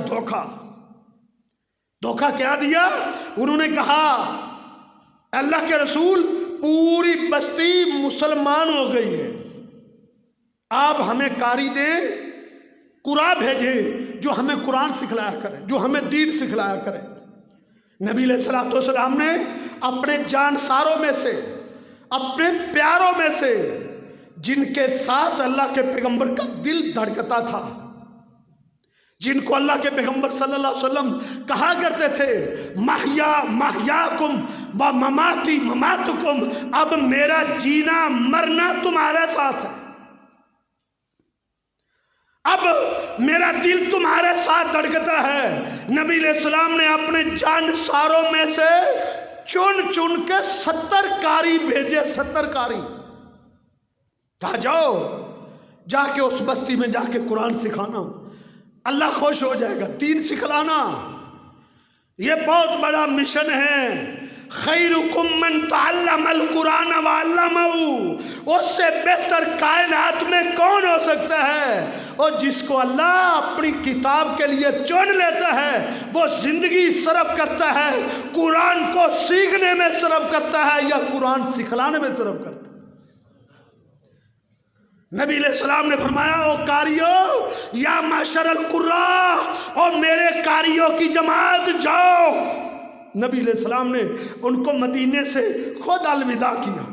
دھوکہ کیا دیا؟ انہوں نے کہا اللہ کے رسول پوری بستی مسلمان ہو گئی ہے، آپ ہمیں قاری دیں، قرآن بھیجے جو ہمیں قرآن سکھلایا کرے، جو ہمیں دین سکھلایا کرے. نبی علیہ السلام نے اپنے جانساروں میں سے، اپنے پیاروں میں سے، جن کے ساتھ اللہ کے پیغمبر کا دل دھڑکتا تھا، جن کو اللہ کے پیغمبر صلی اللہ علیہ وسلم کہا کرتے تھے محیاکم و مماتی مماتکم، اب میرا جینا مرنا تمہارے ساتھ ہے، اب میرا دل تمہارے ساتھ دھڑکتا ہے. نبی علیہ السلام نے اپنے جانساروں میں سے چن چن کے 70 قاری بھیجے. 70 قاری کہا جاؤ جا کے اس بستی میں جا کے قرآن سکھانا، اللہ خوش ہو جائے گا. دین سکھلانا یہ بہت بڑا مشن ہے. خیرکم من تعلم القرآن وعلمہ، اس سے بہتر کائنات میں کون ہو سکتا ہے؟ اور جس کو اللہ اپنی کتاب کے لیے چن لیتا ہے وہ زندگی صرف کرتا ہے قرآن کو سیکھنے میں صرف کرتا ہے یا قرآن سکھلانے میں صرف کرتا ہے. نبی علیہ السلام نے فرمایا او قاریو یا معشر القراء، اور میرے قاریوں کی جماعت جاؤ. نبی علیہ السلام نے ان کو مدینے سے خود الوداع کیا.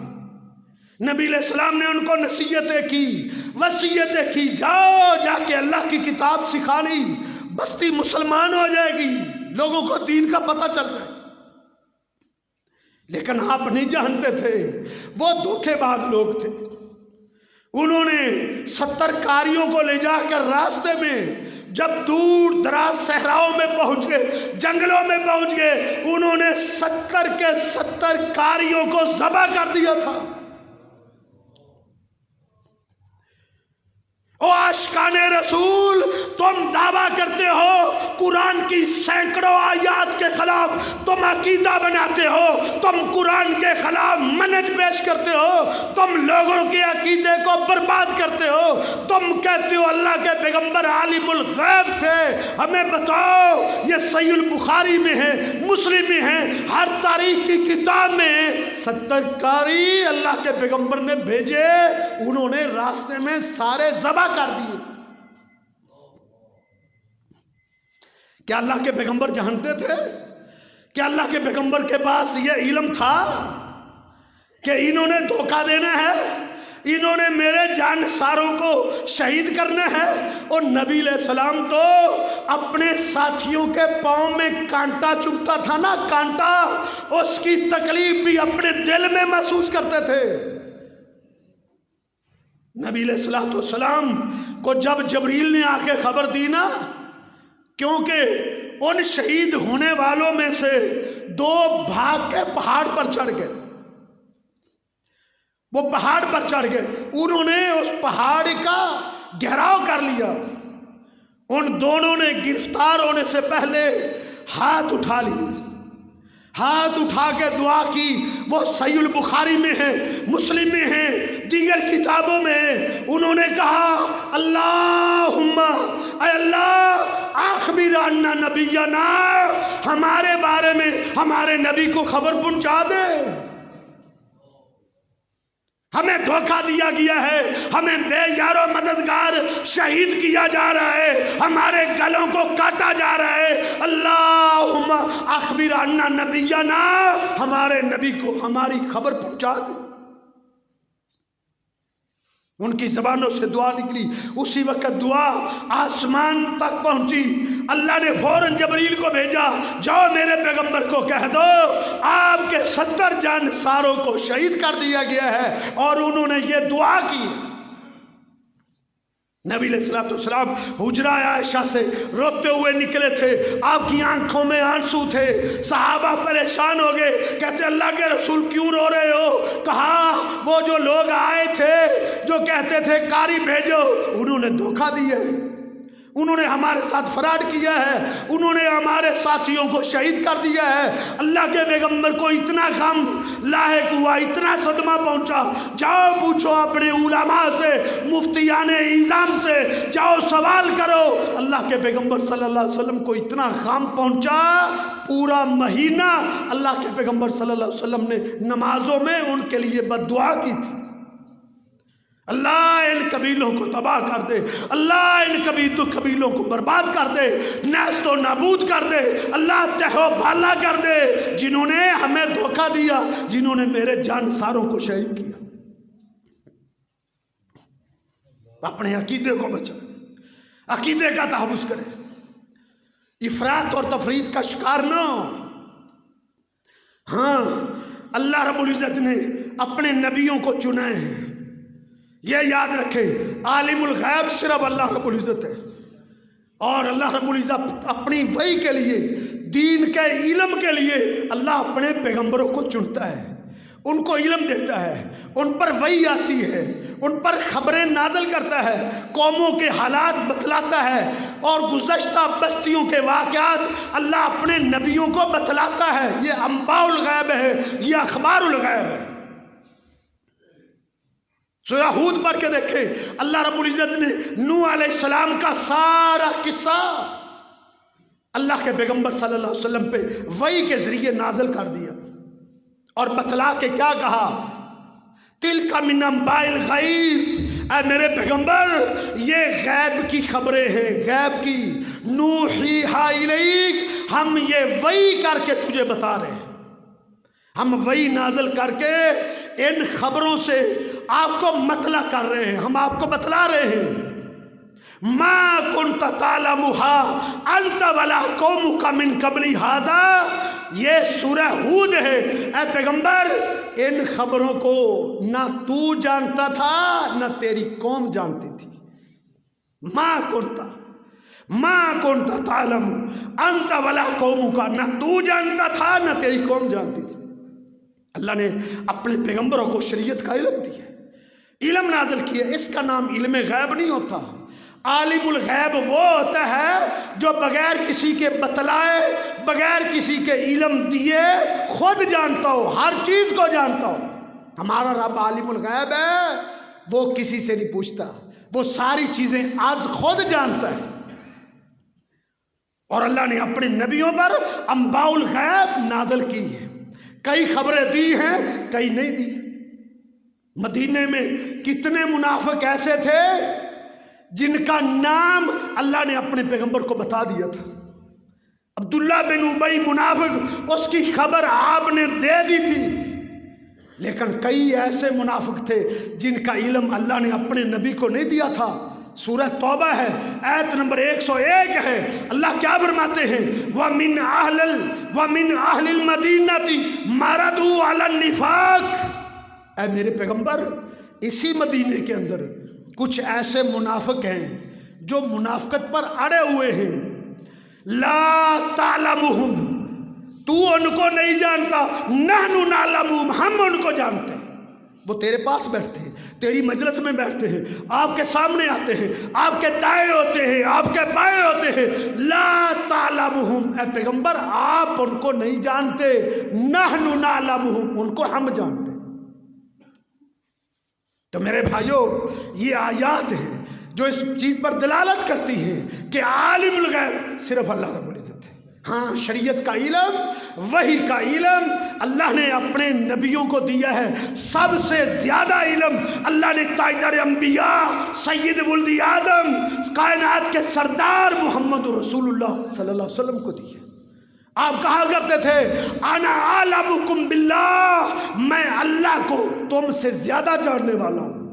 نبی علیہ السلام نے ان کو نصیحتیں کی، وصیتیں کی، جاؤ جا کے اللہ کی کتاب سکھا لی، بستی مسلمان ہو جائے گی، لوگوں کو دین کا پتہ چل جائے گا. لیکن آپ نہیں جانتے تھے وہ دھوکے باز لوگ تھے. انہوں نے 70 قاریوں کو لے جا کر راستے میں جب دور دراز صحراؤں میں پہنچ گئے، جنگلوں میں پہنچ گئے، انہوں نے 70 کے 70 قاریوں کو ذبح کر دیا تھا. او عاشقان رسول، تم دعویٰ کرتے ہو قرآن کی سینکڑوں آیات کے خلاف تم عقیدہ بناتے ہو، تم قرآن کے خلاف منہج پیش کرتے ہو، تم لوگوں کے عقیدے کو برباد کرتے ہو، تم کہتے ہو اللہ کے پیغمبر عالم الغیب تھے. ہمیں بتاؤ، یہ صحیح البخاری میں ہے، مسلم میں ہے، ہر تاریخ کی کتاب میں ہے. 70 قاری اللہ کے پیغمبر نے بھیجے، انہوں نے راستے میں سارے ذبح کر دیے. کیا اللہ کے پیغمبر جانتے تھے؟ کیا اللہ کے پیغمبر کے پاس یہ علم تھا کہ انہوں نے دھوکہ دینا ہے، انہوں نے میرے جانساروں کو شہید کرنا ہے؟ اور نبی علیہ السلام تو اپنے ساتھیوں کے پاؤں میں کانٹا چبھتا تھا نا، کانٹا، اس کی تکلیف بھی اپنے دل میں محسوس کرتے تھے. نبی علیہ السلام کو جب جبریل نے آ کے خبر دی نا، کیونکہ ان شہید ہونے والوں میں سے 2 بھاگ کے پہاڑ پر چڑھ گئے، وہ پہاڑ پر چڑھ گئے، انہوں نے اس پہاڑ کا گھیراؤ کر لیا. ان دونوں نے گرفتار ہونے سے پہلے ہاتھ اٹھا لی، ہاتھ اٹھا کے دعا کی. وہ صحیح البخاری میں ہے، مسلم میں ہے، دیگر کتابوں میں ہے. انہوں نے کہا اللہم، اے اللہ اخبر عنا نبینا، ہمارے بارے میں ہمارے نبی کو خبر پہنچا دے، ہمیں دھوکہ دیا گیا ہے، ہمیں بے یار و مددگار شہید کیا جا رہا ہے، ہمارے گلوں کو کاٹا جا رہا ہے۔ اللہم اخبر عنا نبینا، ہمارے نبی کو ہماری خبر پہنچا دے۔ ان کی زبانوں سے دعا نکلی، اسی وقت دعا آسمان تک پہنچی۔ اللہ نے فوراً جبریل کو بھیجا، جاؤ میرے پیغمبر کو کہہ دو آپ کے 70 جانساروں کو شہید کر دیا گیا ہے، اور انہوں نے یہ دعا کی۔ نبی علیہ السلام حجرہ عائشہ سے روتے ہوئے نکلے تھے، آپ کی آنکھوں میں آنسو تھے، صحابہ پریشان ہو گئے، کہتے اللہ کے رسول کیوں رو رہے ہو؟ کہا وہ جو لوگ آئے تھے جو کہتے تھے قاری بھیجو، انہوں نے دھوکہ دیا ہے، انہوں نے ہمارے ساتھ فراڈ کیا ہے، انہوں نے ہمارے ساتھیوں کو شہید کر دیا ہے۔ اللہ کے پیغمبر کو اتنا غم لاحق ہوا، اتنا صدمہ پہنچا، جاؤ پوچھو اپنے علماء سے، مفتیان اعظام سے، جاؤ سوال کرو۔ اللہ کے پیغمبر صلی اللہ علیہ وسلم کو اتنا غم پہنچا، پورا مہینہ اللہ کے پیغمبر صلی اللہ علیہ وسلم نے نمازوں میں ان کے لیے بد دعا کی تھی۔ اللہ ان قبیلوں کو تباہ کر دے، اللہ ان قبیلوں کو برباد کر دے، نیست و نابود کر دے، اللہ تہو بھالا کر دے، جنہوں نے ہمیں دھوکہ دیا، جنہوں نے میرے جانساروں کو شہید کیا۔ اپنے عقیدے کو بچا، عقیدے کا تحفظ کرے، افراط اور تفرید کا شکار نہ ہو۔ ہاں، اللہ رب العزت نے اپنے نبیوں کو چنا ہے، یہ یاد رکھے، عالم الغیب صرف اللہ رب العزت ہے، اور اللہ رب العزت اپنی وحی کے لیے، دین کے علم کے لیے اللہ اپنے پیغمبروں کو چنتا ہے، ان کو علم دیتا ہے، ان پر وحی آتی ہے، ان پر خبریں نازل کرتا ہے، قوموں کے حالات بتلاتا ہے، اور گزشتہ بستیوں کے واقعات اللہ اپنے نبیوں کو بتلاتا ہے۔ یہ انباء الغیب ہے، یہ اخبار الغیب ہے۔ سورہ ہود پڑھ کے دیکھیں، اللہ رب العزت نے نوح علیہ السلام کا سارا قصہ اللہ کے پیغمبر صلی اللہ علیہ وسلم پہ وحی کے ذریعے نازل کر دیا، اور بتلا کے کیا کہا؟ تِلْکَ مِنْ أَنْبَاءِ الْغَیْبِ، اے میرے پیغمبر یہ غیب کی خبریں ہیں، غیب کی، نوحیہا الیک، ہم یہ وحی کر کے تجھے بتا رہے ہیں، ہم وحی نازل کر کے ان خبروں سے آپ کو مطلع کر رہے ہیں، ہم آپ کو بتلا رہے ہیں۔ ما کنت تعلمها انت ولا قومك من قبل هذا، یہ سورہ ہود ہے۔ اے پیغمبر ان خبروں کو نہ تو جانتا تھا نہ تیری قوم جانتی تھی۔ ما کنت تعلم انت ولا قومك، نہ تو جانتا تھا نہ تیری قوم جانتی تھی۔ اللہ نے اپنے پیغمبروں کو شریعت کا علم دیا، علم نازل کیا۔ اس کا نام علم غیب نہیں ہوتا، عالم الغیب وہ ہوتا ہے جو بغیر کسی کے بتلائے، بغیر کسی کے علم دیے خود جانتا ہو، ہر چیز کو جانتا ہو۔ ہمارا رب عالم الغیب ہے، وہ کسی سے نہیں پوچھتا، وہ ساری چیزیں آج خود جانتا ہے۔ اور اللہ نے اپنے نبیوں پر انباء الغیب نازل کی ہے، کئی خبریں دی ہیں، کئی نہیں دی۔ مدینے میں کتنے منافق ایسے تھے جن کا نام اللہ نے اپنے پیغمبر کو بتا دیا تھا۔ عبداللہ بن ابی منافق، اس کی خبر آپ نے دے دی تھی، لیکن کئی ایسے منافق تھے جن کا علم اللہ نے اپنے نبی کو نہیں دیا تھا۔ سورہ توبہ ہے، آیت نمبر 101 ہے، اللہ کیا فرماتے ہیں؟ وَمِنْ أَهْلِ الْمَدِينَةِ مَرَدُوا عَلَى النِّفَاقِ، اے میرے پیغمبر اسی مدینے کے اندر کچھ ایسے منافق ہیں جو منافقت پر اڑے ہوئے ہیں۔ لا تعلمهم، تو ان کو نہیں جانتا، نحن نعلمهم، ہم ان کو جانتے ہیں۔ وہ تیرے پاس بیٹھتے ہیں، تیری مجلس میں بیٹھتے ہیں، آپ کے سامنے آتے ہیں، آپ کے دائیں ہوتے ہیں، آپ کے بائیں ہوتے ہیں۔ لا تعلمهم، اے پیغمبر آپ ان کو نہیں جانتے، نحن نعلمهم، ان کو ہم جانتے ہیں۔ تو میرے بھائیوں، یہ آیات ہیں جو اس چیز پر دلالت کرتی ہیں کہ عالم الغیب صرف اللہ رب العزت ہے، ہاں شریعت کا علم، وحی کا علم اللہ نے اپنے نبیوں کو دیا ہے. سب سے زیادہ علم اللہ نے تاجدار انبیاء سید ولد آدم کائنات کے سردار محمد رسول اللہ صلی اللہ علیہ وسلم کو دی ہے. آپ کہا کرتے تھے انا اعلمکم باللہ، میں اللہ کو تم سے زیادہ جاننے والا ہوں،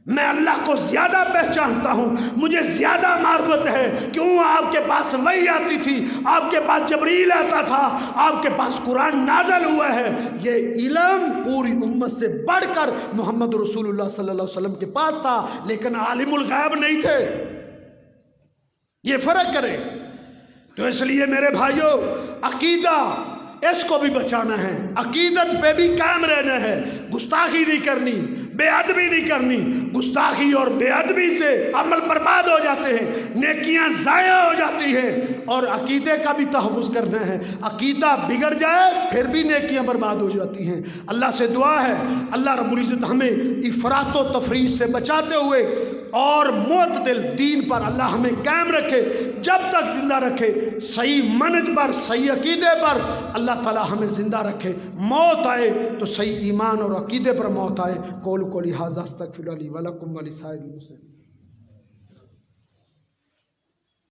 میں اللہ کو زیادہ پہچانتا ہوں، مجھے زیادہ معرفت ہے. کیوں؟ آپ کے پاس وحی آتی تھی، آپ کے پاس جبریل آتا تھا، آپ کے پاس قرآن نازل ہوا ہے. یہ علم پوری امت سے بڑھ کر محمد رسول اللہ صلی اللہ علیہ وسلم کے پاس تھا، لیکن عالم الغیب نہیں تھے. یہ فرق کرے. تو اس لیے میرے بھائیوں، عقیدہ اس کو بھی بچانا ہے، عقیدت پہ بھی قائم رہنا ہے. گستاخی نہیں کرنی، بے ادبی نہیں کرنی. گستاخی اور بے ادبی سے عمل برباد ہو جاتے ہیں، نیکیاں ضائع ہو جاتی ہیں. اور عقیدے کا بھی تحفظ کرنا ہے. عقیدہ بگڑ جائے پھر بھی نیکیاں برباد ہو جاتی ہیں. اللہ سے دعا ہے اللہ رب العزت ہمیں افراط و تفریط سے بچاتے ہوئے اور معتدل دین پر اللہ ہمیں قائم رکھے، جب تک زندہ رکھے. صحیح منہج پر، صحیح عقیدے پر اللہ تعالی ہمیں زندہ رکھے. موت آئے تو صحیح ایمان اور عقیدے پر موت آئے. قول قولی ھذا استغفر لی ولکم ولسائر المسلمین.